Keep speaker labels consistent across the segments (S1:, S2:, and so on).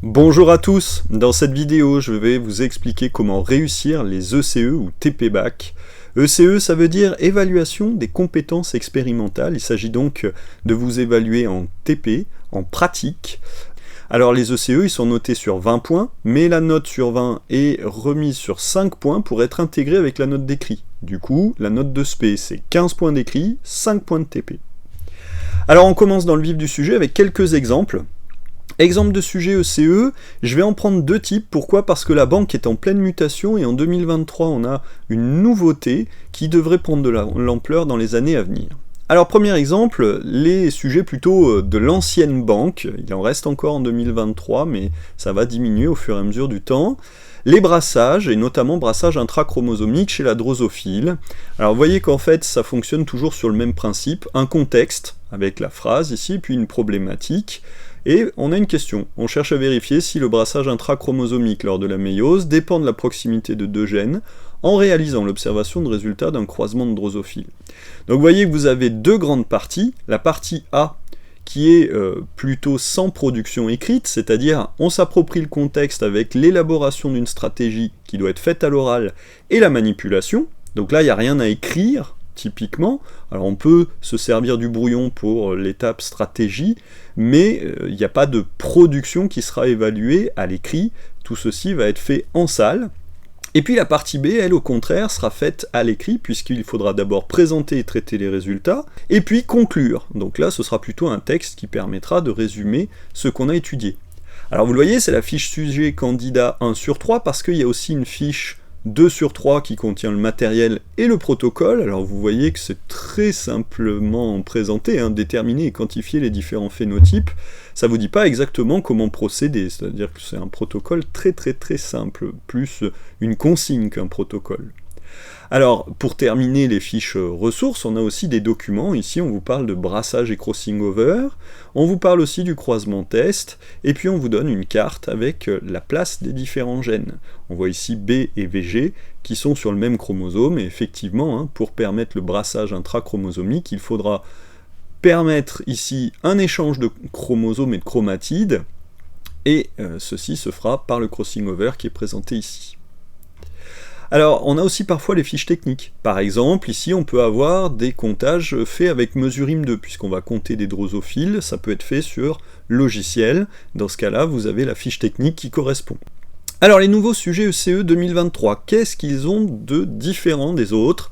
S1: Bonjour à tous, dans cette vidéo je vais vous expliquer comment réussir les ECE ou TP Bac. ECE ça veut dire évaluation des compétences expérimentales, il s'agit donc de vous évaluer en TP, en pratique. Alors les ECE ils sont notés sur 20 points, mais la note sur 20 est remise sur 5 points pour être intégrée avec la note d'écrit. Du coup, la note de spé c'est 15 points d'écrit, 5 points de TP. Alors on commence dans le vif du sujet avec quelques exemples. Exemple de sujet ECE, je vais en prendre deux types. Pourquoi ? Parce que la banque est en pleine mutation et en 2023 on a une nouveauté qui devrait prendre de l'ampleur dans les années à venir. Alors premier exemple, les sujets plutôt de l'ancienne banque, il en reste encore en 2023 mais ça va diminuer au fur et à mesure du temps. Les brassages, et notamment brassage intrachromosomique chez la drosophile. Alors vous voyez qu'en fait ça fonctionne toujours sur le même principe, un contexte avec la phrase ici, puis une problématique. Et on a une question, on cherche à vérifier si le brassage intrachromosomique lors de la méiose dépend de la proximité de deux gènes en réalisant l'observation de résultats d'un croisement de drosophiles. Donc vous voyez que vous avez deux grandes parties, la partie A qui est plutôt sans production écrite, c'est-à-dire on s'approprie le contexte avec l'élaboration d'une stratégie qui doit être faite à l'oral et la manipulation, donc là il n'y a rien à écrire, typiquement, alors on peut se servir du brouillon pour l'étape stratégie, mais il n'y a pas de production qui sera évaluée à l'écrit, tout ceci va être fait en salle. Et puis la partie B, elle au contraire, sera faite à l'écrit, puisqu'il faudra d'abord présenter et traiter les résultats, et puis conclure. Donc là, ce sera plutôt un texte qui permettra de résumer ce qu'on a étudié. Alors vous le voyez, c'est la fiche sujet candidat 1 sur 3, parce qu'il y a aussi une fiche 2 sur 3 qui contient le matériel et le protocole. Alors vous voyez que c'est très simplement présenté, déterminer et quantifier les différents phénotypes. Ça vous dit pas exactement comment procéder, c'est-à-dire que c'est un protocole très simple, plus une consigne qu'un protocole. Alors, pour terminer les fiches ressources, on a aussi des documents. Ici, on vous parle de brassage et crossing over. On vous parle aussi du croisement test. Et puis, on vous donne une carte avec la place des différents gènes. On voit ici B et VG qui sont sur le même chromosome. Et effectivement, pour permettre le brassage intrachromosomique, il faudra permettre ici un échange de chromosomes et de chromatides. Et ceci se fera par le crossing over qui est présenté ici. Alors, on a aussi parfois les fiches techniques. Par exemple, ici, on peut avoir des comptages faits avec Mesurim2, puisqu'on va compter des drosophiles, ça peut être fait sur logiciel. Dans ce cas-là, vous avez la fiche technique qui correspond. Alors, les nouveaux sujets ECE 2023, qu'est-ce qu'ils ont de différent des autres ?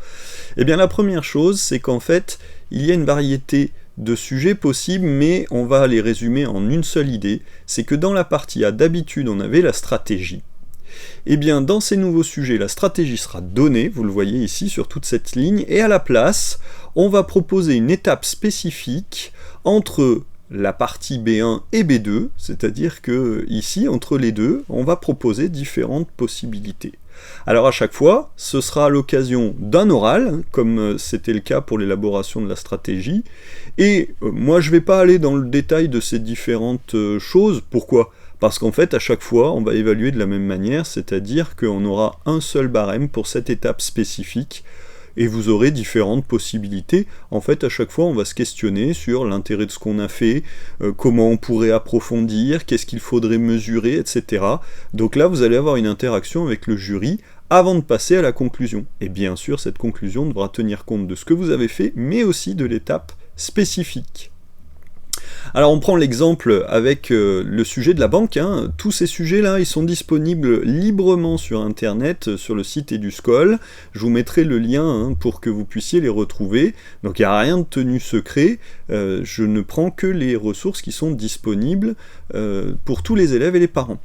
S1: Eh bien, la première chose, c'est qu'en fait, il y a une variété de sujets possibles, mais on va les résumer en une seule idée. C'est que dans la partie A, d'habitude, on avait la stratégie. Eh bien, dans ces nouveaux sujets, la stratégie sera donnée, vous le voyez ici sur toute cette ligne, et à la place, on va proposer une étape spécifique entre la partie B1 et B2, c'est-à-dire que ici, entre les deux, on va proposer différentes possibilités. Alors à chaque fois, ce sera à l'occasion d'un oral, comme c'était le cas pour l'élaboration de la stratégie, et moi je ne vais pas aller dans le détail de ces différentes choses, pourquoi ? Parce qu'en fait, à chaque fois, on va évaluer de la même manière, c'est-à-dire qu'on aura un seul barème pour cette étape spécifique, et vous aurez différentes possibilités. En fait, à chaque fois, on va se questionner sur l'intérêt de ce qu'on a fait, comment on pourrait approfondir, qu'est-ce qu'il faudrait mesurer, etc. Donc là, vous allez avoir une interaction avec le jury avant de passer à la conclusion. Et bien sûr, cette conclusion devra tenir compte de ce que vous avez fait, mais aussi de l'étape spécifique. Alors on prend l'exemple avec le sujet de la banque, tous ces sujets-là, ils sont disponibles librement sur internet, sur le site EduScol, je vous mettrai le lien pour que vous puissiez les retrouver, donc il n'y a rien de tenu secret, je ne prends que les ressources qui sont disponibles pour tous les élèves et les parents.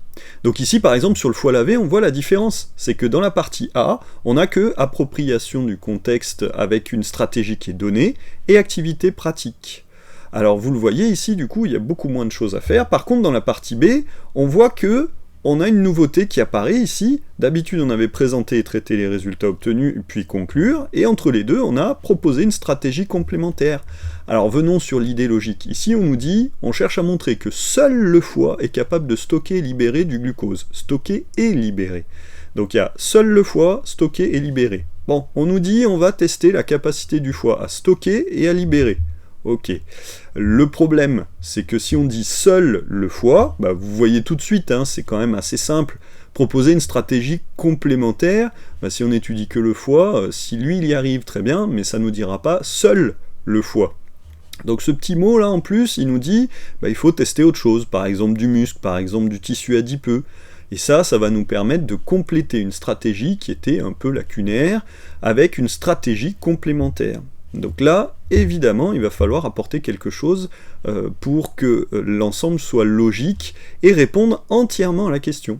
S1: Donc ici par exemple sur le foie lavé, on voit la différence, c'est que dans la partie A, on n'a que appropriation du contexte avec une stratégie qui est donnée, et activité pratique. Alors vous le voyez ici, du coup, il y a beaucoup moins de choses à faire. Par contre, dans la partie B, on voit que on a une nouveauté qui apparaît ici. D'habitude, on avait présenté et traité les résultats obtenus, puis conclure, et entre les deux, on a proposé une stratégie complémentaire. Alors venons sur l'idée logique. Ici, on nous dit, on cherche à montrer que seul le foie est capable de stocker et libérer du glucose. Stocker et libérer. Donc il y a seul le foie, stocker et libérer. Bon, on nous dit, on va tester la capacité du foie à stocker et à libérer. Ok. Le problème, c'est que si on dit seul le foie, bah vous voyez tout de suite, hein, c'est quand même assez simple. Proposer une stratégie complémentaire, bah si on étudie que le foie, si lui il y arrive, très bien, mais ça ne nous dira pas seul le foie. Donc ce petit mot là en plus, il nous dit, bah, il faut tester autre chose, par exemple du muscle, par exemple du tissu adipeux. Et ça va nous permettre de compléter une stratégie qui était un peu lacunaire, avec une stratégie complémentaire. Donc là, évidemment, il va falloir apporter quelque chose pour que l'ensemble soit logique et réponde entièrement à la question.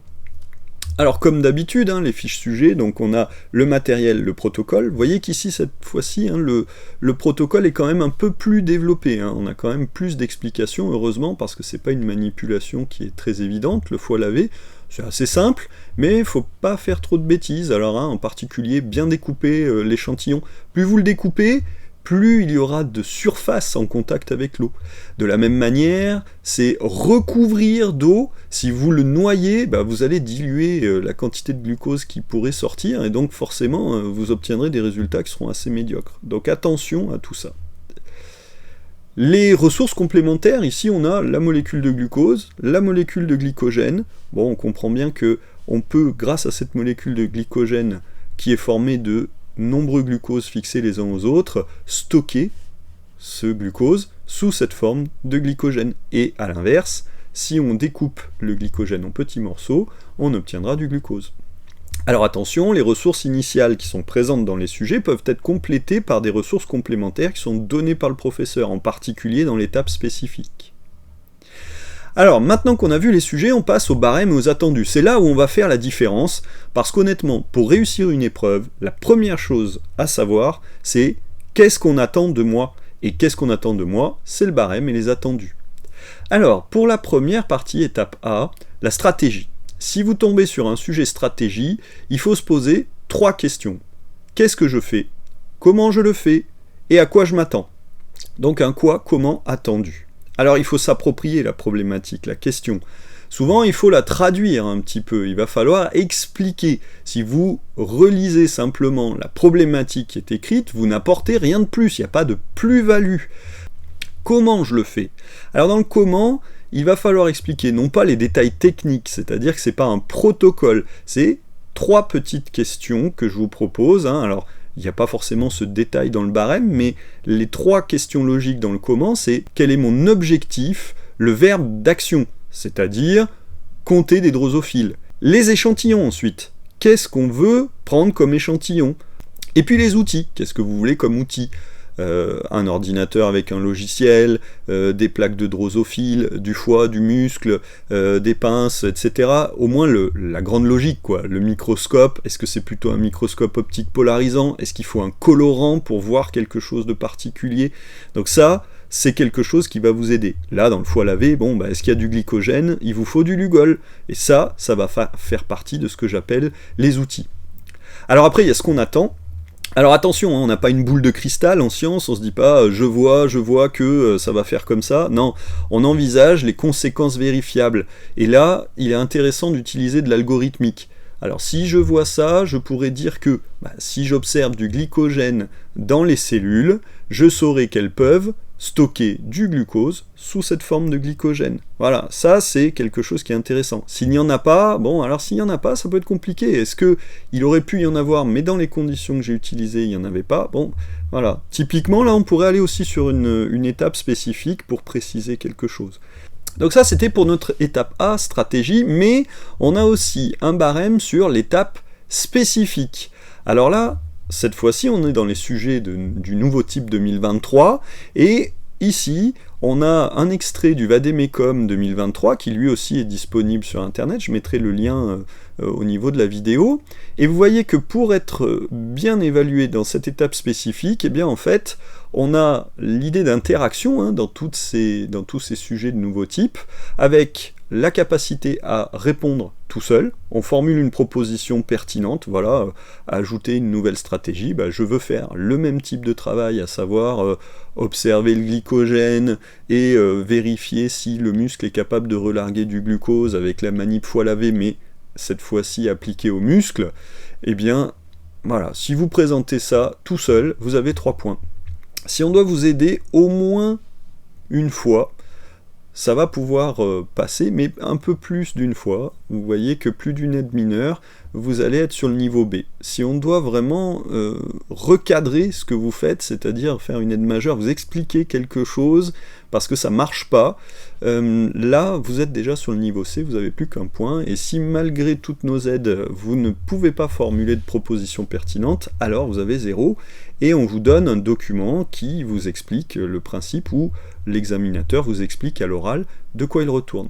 S1: Alors comme d'habitude, hein, les fiches sujets, donc on a le matériel, le protocole. Vous voyez qu'ici, cette fois-ci, hein, le protocole est quand même un peu plus développé. Hein. On a quand même plus d'explications, heureusement, parce que c'est pas une manipulation qui est très évidente, le foie lavé. C'est assez simple, mais il ne faut pas faire trop de bêtises. Alors, hein, en particulier, bien découper l'échantillon. Plus vous le découpez, plus il y aura de surface en contact avec l'eau. De la même manière, c'est recouvrir d'eau. Si vous le noyez, bah, vous allez diluer la quantité de glucose qui pourrait sortir, et donc forcément, vous obtiendrez des résultats qui seront assez médiocres. Donc attention à tout ça. Les ressources complémentaires, ici on a la molécule de glucose, la molécule de glycogène. Bon, on comprend bien que on peut, grâce à cette molécule de glycogène qui est formée de nombreux glucoses fixés les uns aux autres, stocker ce glucose sous cette forme de glycogène. Et à l'inverse, si on découpe le glycogène en petits morceaux, on obtiendra du glucose. Alors attention, les ressources initiales qui sont présentes dans les sujets peuvent être complétées par des ressources complémentaires qui sont données par le professeur, en particulier dans l'étape spécifique. Alors, maintenant qu'on a vu les sujets, on passe aux barèmes et aux attendus. C'est là où on va faire la différence, parce qu'honnêtement, pour réussir une épreuve, la première chose à savoir, c'est qu'est-ce qu'on attend de moi. Et qu'est-ce qu'on attend de moi? C'est le barème et les attendus. Alors, pour la première partie, étape A, la stratégie. Si vous tombez sur un sujet stratégie, il faut se poser 3 questions. Qu'est-ce que je fais? Comment je le fais? Et à quoi je m'attends? Donc un quoi, comment, attendu. Alors il faut s'approprier la problématique, la question. Souvent il faut la traduire un petit peu, il va falloir expliquer. Si vous relisez simplement la problématique qui est écrite, vous n'apportez rien de plus, il n'y a pas de plus-value. Comment je le fais? Alors dans le comment, il va falloir expliquer non pas les détails techniques, c'est-à-dire que ce n'est pas un protocole, c'est 3 petites questions que je vous propose. Hein. Alors, il n'y a pas forcément ce détail dans le barème, mais les 3 questions logiques dans le comment, c'est quel est mon objectif, le verbe d'action, c'est-à-dire compter des drosophiles. Les échantillons ensuite, qu'est-ce qu'on veut prendre comme échantillon? Et puis les outils, qu'est-ce que vous voulez comme outils? Un ordinateur avec un logiciel, des plaques de drosophile, du foie, du muscle, des pinces, etc. Au moins la grande logique, quoi. Le microscope, est-ce que c'est plutôt un microscope optique polarisant? Est-ce qu'il faut un colorant pour voir quelque chose de particulier? Donc ça, c'est quelque chose qui va vous aider. Là, dans le foie lavé, bon, bah, est-ce qu'il y a du glycogène? Il vous faut du Lugol. Et ça va faire partie de ce que j'appelle les outils. Alors après, il y a ce qu'on attend. Alors attention, hein, on n'a pas une boule de cristal en science, on se dit pas je vois que ça va faire comme ça. Non, on envisage les conséquences vérifiables. Et là, il est intéressant d'utiliser de l'algorithmique. Alors si je vois ça, je pourrais dire que si j'observe du glycogène dans les cellules, je saurai qu'elles peuvent stocker du glucose sous cette forme de glycogène. Voilà, ça c'est quelque chose qui est intéressant. S'il n'y en a pas, bon, alors s'il n'y en a pas, ça peut être compliqué. Est-ce qu'il aurait pu y en avoir, mais dans les conditions que j'ai utilisées, il n'y en avait pas? Bon, voilà. Typiquement, là, on pourrait aller aussi sur une étape spécifique pour préciser quelque chose. Donc ça, c'était pour notre étape A, stratégie, mais on a aussi un barème sur l'étape spécifique. Alors là, cette fois-ci, on est dans les sujets du nouveau type 2023, et ici, on a un extrait du Vademecum 2023, qui lui aussi est disponible sur Internet, je mettrai le lien au niveau de la vidéo, et vous voyez que pour être bien évalué dans cette étape spécifique, eh bien en fait, on a l'idée d'interaction hein, dans tous ces sujets de nouveau type, avec la capacité à répondre tout seul, on formule une proposition pertinente, voilà, ajouter une nouvelle stratégie, je veux faire le même type de travail, à savoir observer le glycogène et vérifier si le muscle est capable de relarguer du glucose avec la manip foie lavé, mais cette fois-ci appliquée au muscle, eh bien, voilà, si vous présentez ça tout seul, vous avez 3 points. Si on doit vous aider au moins une fois, ça va pouvoir passer, mais un peu plus d'une fois. Vous voyez que plus d'une aide mineure, vous allez être sur le niveau B. Si on doit vraiment recadrer ce que vous faites, c'est-à-dire faire une aide majeure, vous expliquer quelque chose parce que ça marche pas, là vous êtes déjà sur le niveau C, vous n'avez plus qu'un point, et si malgré toutes nos aides, vous ne pouvez pas formuler de propositions pertinentes, alors vous avez 0, et on vous donne un document qui vous explique le principe, où l'examinateur vous explique à l'oral de quoi il retourne.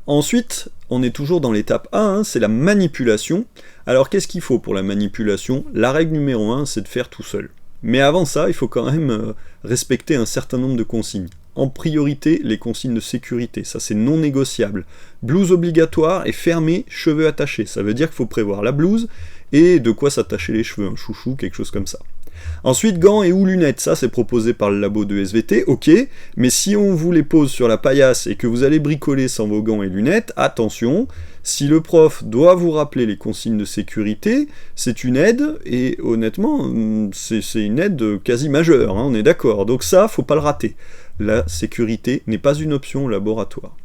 S1: Ensuite, on est toujours dans l'étape 1, c'est la manipulation. Alors qu'est-ce qu'il faut pour la manipulation? La règle numéro 1, c'est de faire tout seul. Mais avant ça, il faut quand même respecter un certain nombre de consignes. En priorité, les consignes de sécurité, ça c'est non négociable. Blouse obligatoire et fermée, cheveux attachés. Ça veut dire qu'il faut prévoir la blouse et de quoi s'attacher les cheveux, un chouchou, quelque chose comme ça. Ensuite, gants et ou lunettes, ça c'est proposé par le labo de SVT, ok, mais si on vous les pose sur la paillasse et que vous allez bricoler sans vos gants et lunettes, attention, si le prof doit vous rappeler les consignes de sécurité, c'est une aide, et honnêtement, c'est une aide quasi majeure, hein, on est d'accord, donc ça, faut pas le rater. La sécurité n'est pas une option au laboratoire.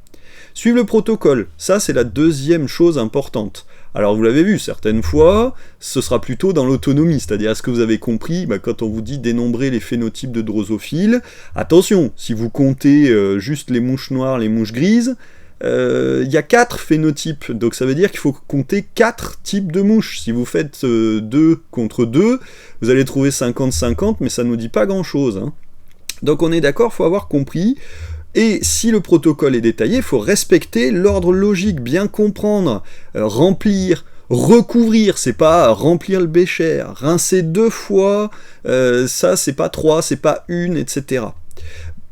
S1: Suivre le protocole, ça c'est la deuxième chose importante. Alors vous l'avez vu, certaines fois, ce sera plutôt dans l'autonomie, c'est-à-dire est-ce que vous avez compris, quand on vous dit dénombrer les phénotypes de drosophiles, attention, si vous comptez juste les mouches noires, les mouches grises, il y a 4 phénotypes, donc ça veut dire qu'il faut compter 4 types de mouches. Si vous faites 2 contre 2, vous allez trouver 50-50, mais ça ne nous dit pas grand-chose, hein. Donc on est d'accord, il faut avoir compris. Et si le protocole est détaillé, il faut respecter l'ordre logique, bien comprendre, remplir, recouvrir, c'est pas remplir le bécher, rincer 2 fois, ça c'est pas 3, c'est pas 1, etc.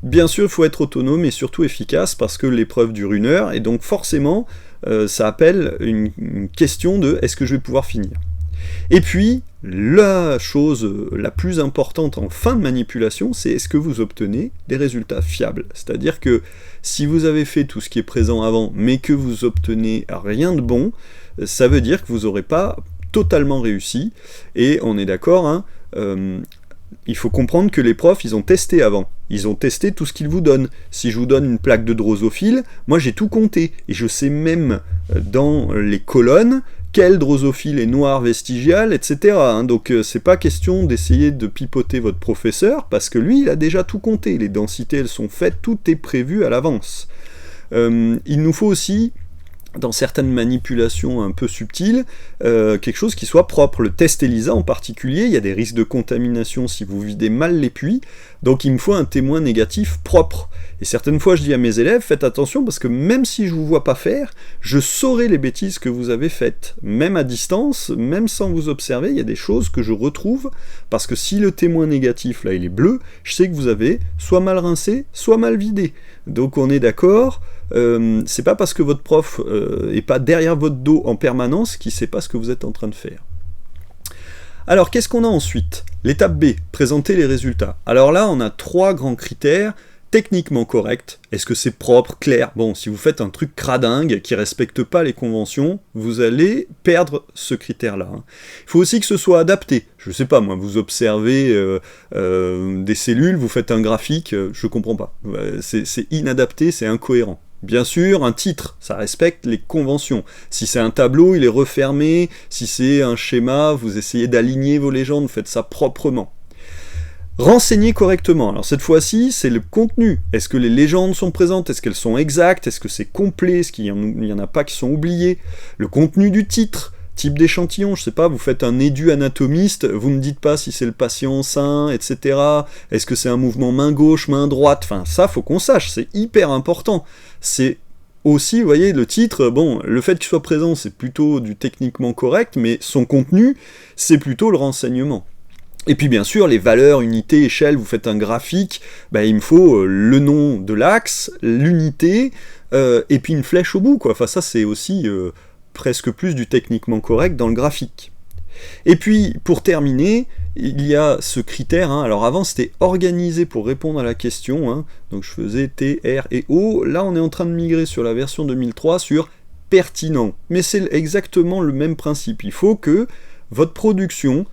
S1: Bien sûr, il faut être autonome et surtout efficace parce que l'épreuve dure 1 heure, et donc forcément, ça appelle une question de est-ce que je vais pouvoir finir. Et puis, la chose la plus importante en fin de manipulation, c'est est-ce que vous obtenez des résultats fiables. C'est-à-dire que si vous avez fait tout ce qui est présent avant, mais que vous obtenez rien de bon, ça veut dire que vous n'aurez pas totalement réussi, et on est d'accord, hein, il faut comprendre que les profs, ils ont testé avant. Ils ont testé tout ce qu'ils vous donnent. Si je vous donne une plaque de drosophile, moi j'ai tout compté, et je sais même dans les colonnes quel drosophile est noir vestigial, etc. Hein. Donc c'est pas question d'essayer de pipoter votre professeur, parce que lui, il a déjà tout compté. Les densités, elles sont faites, tout est prévu à l'avance. Il nous faut aussi, dans certaines manipulations un peu subtiles, quelque chose qui soit propre. Le test ELISA en particulier, il y a des risques de contamination si vous videz mal les puits, donc il me faut un témoin négatif propre. Et certaines fois je dis à mes élèves, faites attention parce que même si je vous vois pas faire, je saurai les bêtises que vous avez faites. Même à distance, même sans vous observer, il y a des choses que je retrouve, parce que si le témoin négatif là il est bleu, je sais que vous avez soit mal rincé, soit mal vidé. Donc on est d'accord, c'est pas parce que votre prof est pas derrière votre dos en permanence qu'il sait pas ce que vous êtes en train de faire. Alors qu'est-ce qu'on a ensuite? L'étape B, présenter les résultats. Alors là on a 3 grands critères. Techniquement correct, est-ce que c'est propre, clair? Bon, si vous faites un truc cradingue qui respecte pas les conventions, vous allez perdre ce critère-là. Il faut aussi que ce soit adapté. Je sais pas, moi, vous observez des cellules, vous faites un graphique, je comprends pas. C'est inadapté, c'est incohérent. Bien sûr, un titre, ça respecte les conventions. Si c'est un tableau, il est refermé. Si c'est un schéma, vous essayez d'aligner vos légendes, vous faites ça proprement. Renseigner correctement. Alors cette fois-ci, c'est le contenu. Est-ce que les légendes sont présentes? Est-ce qu'elles sont exactes? Est-ce que c'est complet? Est-ce qu'il y en a pas qui sont oubliés? Le contenu du titre, type d'échantillon, je sais pas, vous faites un édu anatomiste, vous ne dites pas si c'est le patient sain, etc. Est-ce que c'est un mouvement main gauche, main droite? Enfin, ça, faut qu'on sache, c'est hyper important. C'est aussi, vous voyez, le titre, bon, le fait qu'il soit présent, c'est plutôt du techniquement correct, mais son contenu, c'est plutôt le renseignement. Et puis bien sûr, les valeurs, unités, échelles, vous faites un graphique, il me faut le nom de l'axe, l'unité, et puis une flèche au bout, quoi. Enfin ça c'est aussi presque plus du techniquement correct dans le graphique. Et puis, pour terminer, il y a ce critère, hein. Alors avant c'était organisé pour répondre à la question, hein. Donc je faisais T, R et O, là on est en train de migrer sur la version 2003 sur pertinent. Mais c'est exactement le même principe, il faut que votre production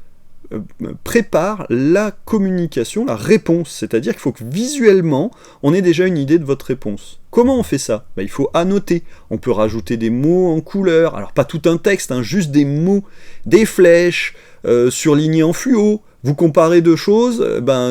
S1: prépare la communication, la réponse. C'est-à-dire qu'il faut que visuellement, on ait déjà une idée de votre réponse. Comment on fait ça? Il faut annoter. On peut rajouter des mots en couleur. Alors pas tout un texte, hein, juste des mots, des flèches, surlignés en fluo. Vous comparez deux choses,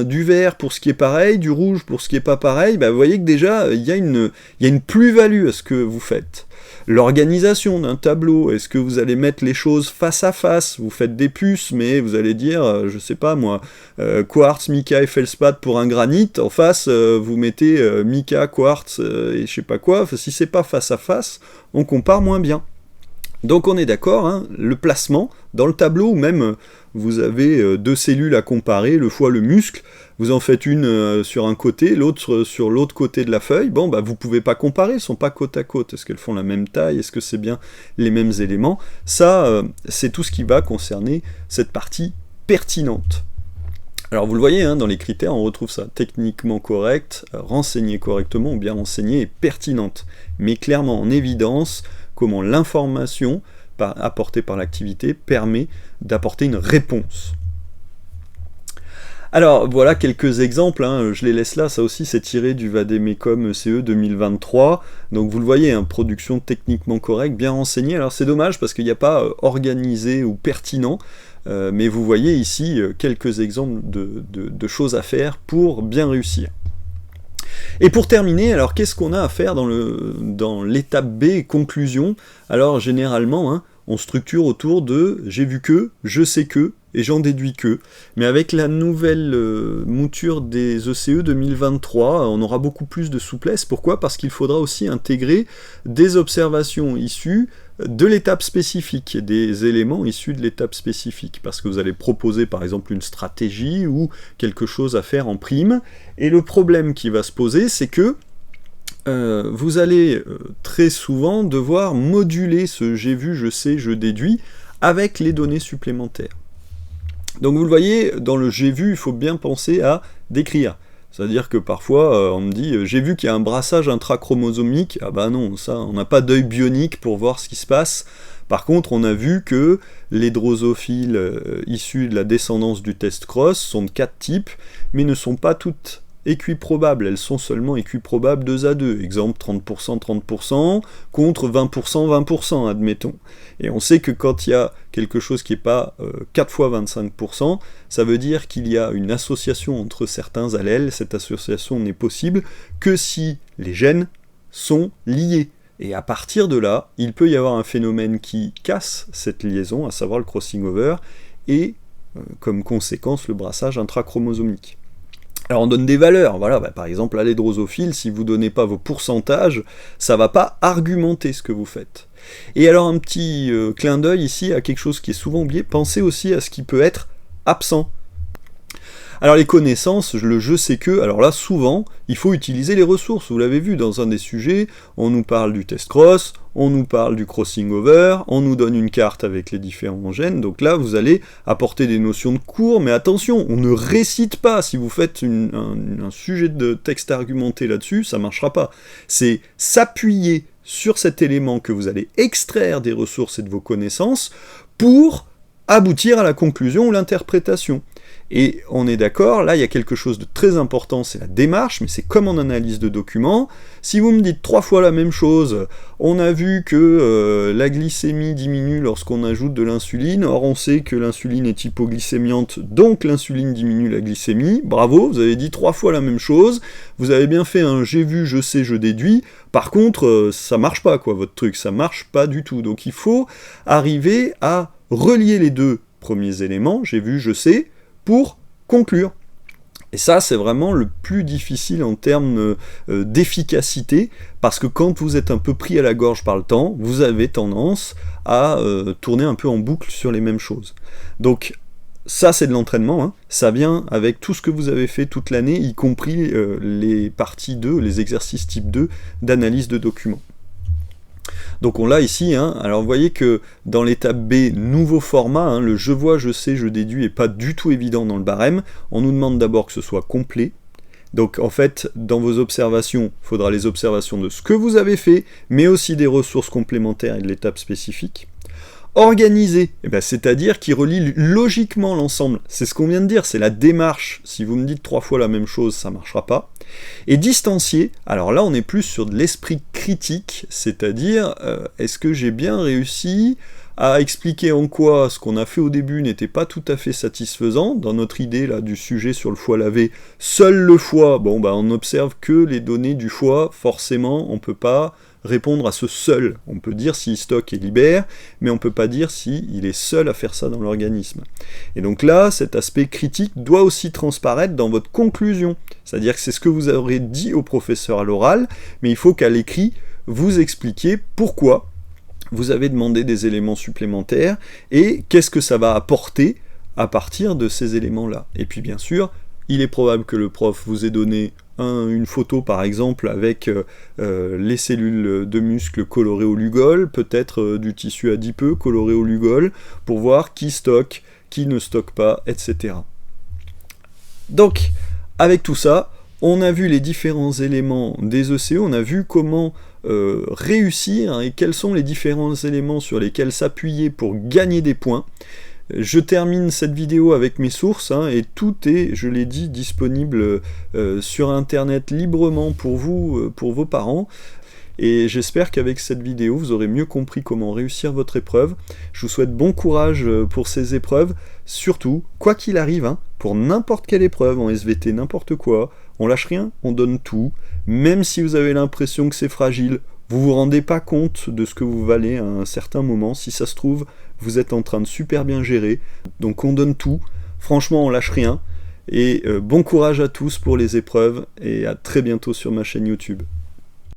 S1: du vert pour ce qui est pareil, du rouge pour ce qui est pas pareil, vous voyez que déjà, il y a une plus-value à ce que vous faites. L'organisation d'un tableau, est-ce que vous allez mettre les choses face à face? Vous faites des puces, mais vous allez dire, je sais pas moi, quartz, mica et feldspath pour un granit, en face, vous mettez mica, quartz et je sais pas quoi. Enfin, si c'est pas face à face, on compare moins bien. Donc on est d'accord, hein, le placement dans le tableau, ou même vous avez deux cellules à comparer, le foie, le muscle, vous en faites une sur un côté, l'autre sur l'autre côté de la feuille, vous pouvez pas comparer, elles sont pas côte à côte, est-ce qu'elles font la même taille, est-ce que c'est bien les mêmes éléments? Ça, c'est tout ce qui va concerner cette partie pertinente. Alors vous le voyez, hein, dans les critères, on retrouve ça, techniquement correct, renseigné correctement, ou bien renseigné et pertinente, mais clairement en évidence comment l'information apportée par l'activité permet d'apporter une réponse. Alors voilà quelques exemples, hein, je les laisse là, ça aussi c'est tiré du Vademecum CE 2023, donc vous le voyez, hein, production techniquement correcte, bien renseignée. Alors c'est dommage parce qu'il n'y a pas organisé ou pertinent, mais vous voyez ici quelques exemples de choses à faire pour bien réussir. Et pour terminer, alors qu'est-ce qu'on a à faire dans l'étape B, conclusion? Alors généralement, hein, on structure autour de « j'ai vu que »,« je sais que » et « j'en déduis que ». Mais avec la nouvelle mouture des ECE 2023, on aura beaucoup plus de souplesse. Pourquoi? Parce qu'il faudra aussi intégrer des observations issues de l'étape spécifique, des éléments issus de l'étape spécifique, parce que vous allez proposer par exemple une stratégie ou quelque chose à faire en prime, et le problème qui va se poser, c'est que vous allez très souvent devoir moduler ce « j'ai vu, je sais, je déduis » avec les données supplémentaires. Donc vous le voyez, dans le « j'ai vu », il faut bien penser à décrire. C'est-à-dire que parfois, on me dit « j'ai vu qu'il y a un brassage intrachromosomique ». Ah bah non, ça, on n'a pas d'œil bionique pour voir ce qui se passe. Par contre, on a vu que les drosophiles issus de la descendance du test cross sont de 4 types, mais ne sont pas toutes équiprobables, elles sont seulement équiprobables 2 à 2. Exemple 30%, 30%, contre 20%, 20%, admettons. Et on sait que quand il y a quelque chose qui n'est pas 4 fois 25%, ça veut dire qu'il y a une association entre certains allèles. Cette association n'est possible que si les gènes sont liés. Et à partir de là, il peut y avoir un phénomène qui casse cette liaison, à savoir le crossing over, et comme conséquence le brassage intrachromosomique. Alors on donne des valeurs, voilà, par exemple à les drosophiles, si vous ne donnez pas vos pourcentages, ça ne va pas argumenter ce que vous faites. Et alors un petit clin d'œil ici à quelque chose qui est souvent oublié, pensez aussi à ce qui peut être absent. Alors les connaissances, le je sais que, alors là souvent, il faut utiliser les ressources, vous l'avez vu dans un des sujets, on nous parle du test cross, on nous parle du crossing over, on nous donne une carte avec les différents gènes, donc là vous allez apporter des notions de cours, mais attention, on ne récite pas, si vous faites un sujet de texte argumenté là-dessus, ça ne marchera pas. C'est s'appuyer sur cet élément que vous allez extraire des ressources et de vos connaissances pour aboutir à la conclusion ou l'interprétation. Et on est d'accord, là il y a quelque chose de très important, c'est la démarche, mais c'est comme en analyse de documents. Si vous me dites 3 fois la même chose, on a vu que la glycémie diminue lorsqu'on ajoute de l'insuline, or on sait que l'insuline est hypoglycémiante, donc l'insuline diminue la glycémie, bravo, vous avez dit 3 fois la même chose, vous avez bien fait un j'ai vu, je sais, je déduis, par contre ça marche pas quoi votre truc, ça marche pas du tout, donc il faut arriver à relier les deux premiers éléments, j'ai vu, je sais, pour conclure. Et ça, c'est vraiment le plus difficile en termes d'efficacité, parce que quand vous êtes un peu pris à la gorge par le temps, vous avez tendance à tourner un peu en boucle sur les mêmes choses. Donc, ça, c'est de l'entraînement, hein. Ça vient avec tout ce que vous avez fait toute l'année, y compris les parties 2, les exercices type 2 d'analyse de documents. Donc on l'a ici, hein. Alors vous voyez que dans l'étape B, nouveau format, hein, le je vois, je sais, je déduis est pas du tout évident dans le barème. On nous demande d'abord que ce soit complet. Donc en fait, dans vos observations, il faudra les observations de ce que vous avez fait, mais aussi des ressources complémentaires et de l'étape spécifique. Organisé, eh ben, c'est-à-dire qui relie logiquement l'ensemble. C'est ce qu'on vient de dire, c'est la démarche. Si vous me dites 3 fois la même chose, ça ne marchera pas. Et distancié, alors là on est plus sur de l'esprit critique, c'est-à-dire est-ce que j'ai bien réussi à expliquer en quoi ce qu'on a fait au début n'était pas tout à fait satisfaisant. Dans notre idée là du sujet sur le foie lavé, seul le foie, bon bah on observe que les données du foie, forcément on peut pas répondre à ce seul. On peut dire s'il stocke et libère, mais on peut pas dire s'il est seul à faire ça dans l'organisme. Et donc là, cet aspect critique doit aussi transparaître dans votre conclusion. C'est-à-dire que c'est ce que vous aurez dit au professeur à l'oral, mais il faut qu'à l'écrit, vous expliquiez pourquoi vous avez demandé des éléments supplémentaires et qu'est-ce que ça va apporter à partir de ces éléments-là. Et puis bien sûr, il est probable que le prof vous ait donné une photo par exemple avec les cellules de muscles colorées au Lugol, peut-être du tissu adipeux coloré au Lugol, pour voir qui stocke, qui ne stocke pas, etc. Donc, avec tout ça, on a vu les différents éléments des ECE, on a vu comment réussir et quels sont les différents éléments sur lesquels s'appuyer pour gagner des points. Je termine cette vidéo avec mes sources, et tout est, je l'ai dit, disponible sur internet librement pour vous, pour vos parents. Et j'espère qu'avec cette vidéo, vous aurez mieux compris comment réussir votre épreuve. Je vous souhaite bon courage pour ces épreuves. Surtout, quoi qu'il arrive, pour n'importe quelle épreuve, en SVT, n'importe quoi, on lâche rien, on donne tout. Même si vous avez l'impression que c'est fragile, vous vous rendez pas compte de ce que vous valez à un certain moment. Si ça se trouve, vous êtes en train de super bien gérer. Donc on donne tout. Franchement, on lâche rien. Et bon courage à tous pour les épreuves. Et à très bientôt sur ma chaîne YouTube.